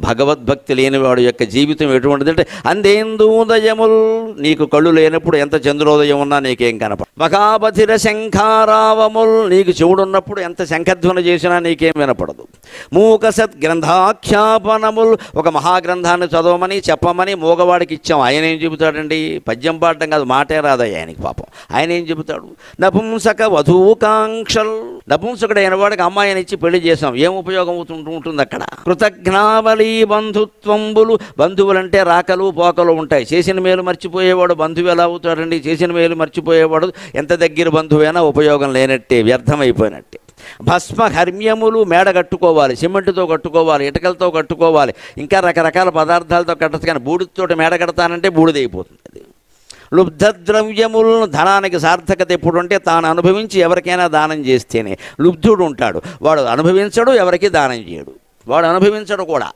భగవద్భక్తి లేనివాడు యొక్క జీవితం ఎటువంటిదంటే అందేందూదయముల్, నీకు కళ్ళు లేనప్పుడు ఎంత చంద్రోదయం ఉన్నా నీకేం కనపడ. మకాబధిర శంఖారావముల్, నీకు చెవుడున్నప్పుడు ఎంత శంఖధ్వని చేసినా నీకేం వినపడదు. మూక సత్ గ్రంథాఖ్యాపనముల్, ఒక మహాగ్రంథాన్ని చదవమని చెప్పమని మూగవాడికి ఇచ్చాం, ఆయన ఏం చెబుతాడండి? పద్యం పాడటం కాదు, మాటే రాదయ్య ఆయనకి పాపం. ఆయన ఏం చెబుతాడు? నపుంసక వధూకాంక్షల్, నపుంసకుడైన వాడికి అమ్మాయిని ఇచ్చి పెళ్లి చేసాం, ఏం ఉపయోగం ఉంటుంది అక్కడ? కృతజ్ఞావళి బంధుత్వంబులు, బంధువులంటే రాకలు పోకలు ఉంటాయి. చేసిన మేలు మర్చిపోయేవాడు బంధువు ఎలా అవుతాడండి? చేసిన మేలు మర్చిపోయేవాడు ఎంత దగ్గర బంధువైనా ఉపయోగం లేనట్టే, వ్యర్థమైపోయినట్టే. భస్మ హర్మ్యములు, మేడ కట్టుకోవాలి, సిమెంటుతో కట్టుకోవాలి, ఇటుకలతో కట్టుకోవాలి, ఇంకా రకరకాల పదార్థాలతో కట్టచ్చు, కానీ బూడిదతోటి మేడ కడతానంటే బూడిదైపోతుంది అది. లుబ్ధద్రవ్యములను, ధనానికి సార్థకత ఎప్పుడుంటే తాను అనుభవించి ఎవరికైనా దానం చేస్తేనే. లుబ్ధుడు ఉంటాడు, వాడు అనుభవించడు, ఎవరికి దానం చేయడు, వాడు అనుభవించడు కూడా.